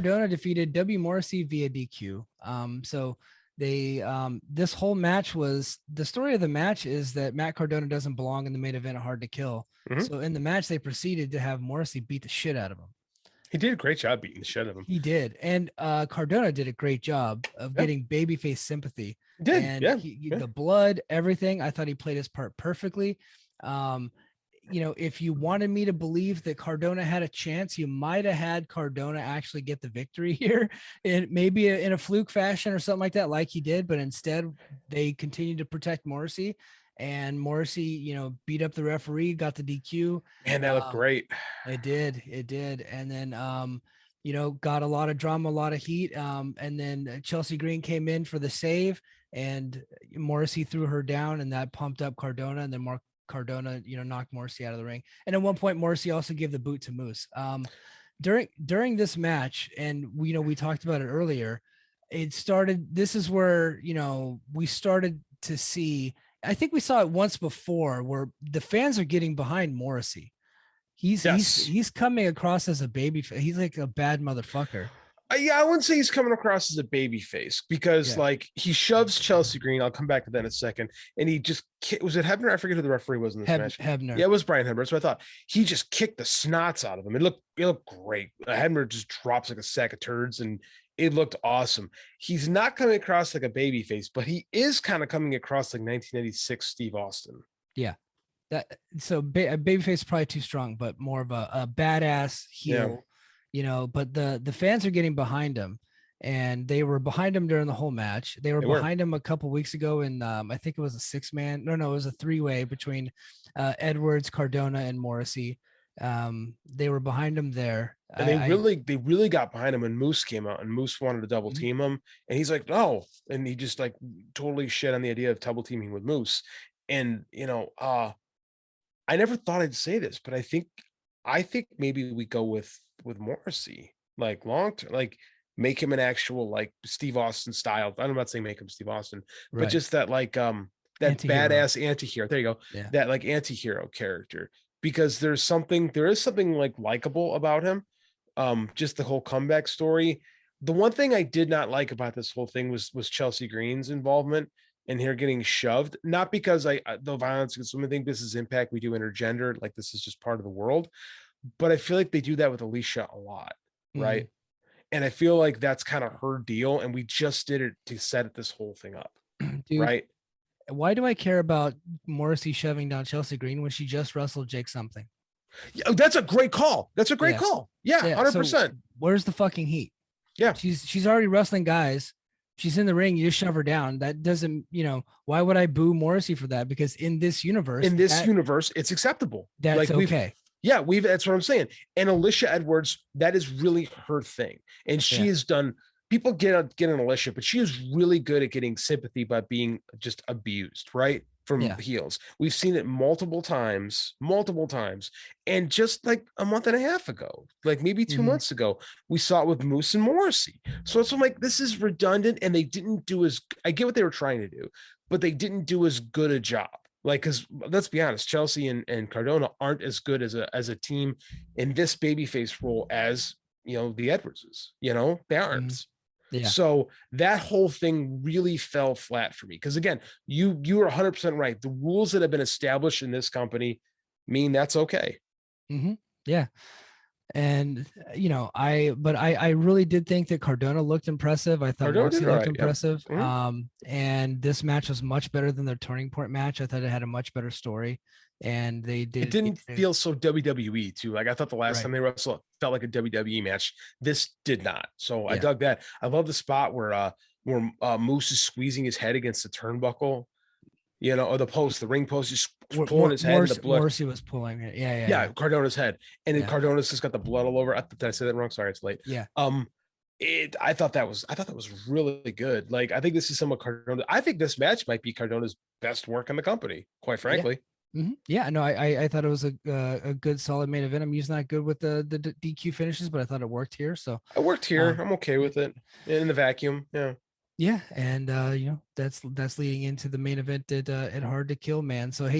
Cardona defeated W. Morrissey via DQ. So they this whole match was the story of the match is that Matt Cardona doesn't belong in the main event of Hard to Kill. Mhm. So in the match, they proceeded to have Morrissey beat the shit out of him. He did a great job beating the shit out of him. He did, and Cardona did a great job of getting babyface sympathy. He did, And yeah. The blood, everything. I thought he played his part perfectly. If you wanted me to believe that Cardona had a chance, you might have had Cardona actually get the victory here, and maybe in a fluke fashion or something like that, like he did. But instead, they continued to protect Morrissey, and Morrissey, beat up the referee, got the DQ. Man, that looked great. It did. And then, got a lot of drama, a lot of heat. And then Chelsea Green came in for the save, and Morrissey threw her down, and that pumped up Cardona. And then Cardona, knocked Morrissey out of the ring. And at one point, Morrissey also gave the boot to Moose. During this match, and we talked about it earlier, it started. This is where we started to see. I think we saw it once before, where the fans are getting behind Morrissey. He's coming across as a baby. He's like a bad motherfucker. I wouldn't say he's coming across as a baby face because he shoves Chelsea Green. I'll come back to that in a second. And he just was it Hebner? I forget who the referee was in this match. Hebner. Yeah, it was Brian Hebner. So I thought he just kicked the snots out of him. It looked great. Hebner just drops like a sack of turds, and it looked awesome. He's not coming across like a baby face, but he is kind of coming across like 1996 Steve Austin. Yeah. Babyface is probably too strong, but more of a badass heel. Yeah. But the fans are getting behind him, and they were behind him during the whole match. They were behind him a couple weeks ago, and I think it was a 6-man. No, it was a 3-way between Edwards, Cardona, and Morrissey. They were behind him there. And they really got behind him when Moose came out, and Moose wanted to double team him, and he's like, no, and he just like totally shit on the idea of double teaming with Moose. And I never thought I'd say this, but I think maybe we go with Morrissey, like long term, like make him an actual like Steve Austin style. I'm not saying make him Steve Austin, but just that like that anti-hero. Badass anti-hero. There you go. Yeah. That like anti-hero character, because there is something like likable about him. Just the whole comeback story. The one thing I did not like about this whole thing was Chelsea Green's involvement and her getting shoved, not because the violence against women, think this is Impact, we do intergender, like this is just part of the world, but I feel like they do that with Alicia a lot, right? And I feel like that's kind of her deal, and we just did it to set this whole thing up. Dude, right? Why do I care about Morrissey shoving down Chelsea Green when she just wrestled Jake something? Yeah, that's a great call. That's a great call. Yeah, 100%. So where's the fucking heat? Yeah, she's already wrestling guys. She's in the ring. You just shove her down. That doesn't, why would I boo Morrissey for that? Because in this universe, it's acceptable. That's like okay. That's what I'm saying. And Alicia Edwards, that is really her thing. And she has done, people get on Alicia, but she is really good at getting sympathy by being just abused, right? From heels. We've seen it multiple times. And just like a month and a half ago, like maybe 2 months ago, we saw it with Moose and Morrissey. So it's like, this is redundant, and they didn't do I get what they were trying to do, but they didn't do as good a job. Like, because let's be honest, Chelsea and Cardona aren't as good as a team in this babyface role as, the Edwardses, they aren't. Yeah. So that whole thing really fell flat for me. Because again, you are 100% right. The rules that have been established in this company mean that's okay. Yeah. And I really did think that Cardona looked impressive. I thought Morrissey looked impressive. Yeah. And this match was much better than their Turning Point match. I thought it had a much better story, and it didn't feel so WWE too. Like I thought the last time they wrestled felt like a WWE match. This did not. So I dug that. I love the spot where Moose is squeezing his head against the turnbuckle, or the post, the ring post, just pulling his head. The blood. Morrissey was pulling it. Yeah. Cardona's head, and then Cardona's just got the blood all over. Did I say that wrong? Sorry, it's late. Yeah. I thought that was really good. Like, I think this is some of Cardona. I think this match might be Cardona's best work in the company, quite frankly. Yeah. No, I thought it was a good solid main event. I'm usually not good with the DQ finishes, but I thought it worked here. So it worked here. I'm okay with it in the vacuum. Yeah. Yeah, and that's leading into the main event at Hard to Kill, man. So hey,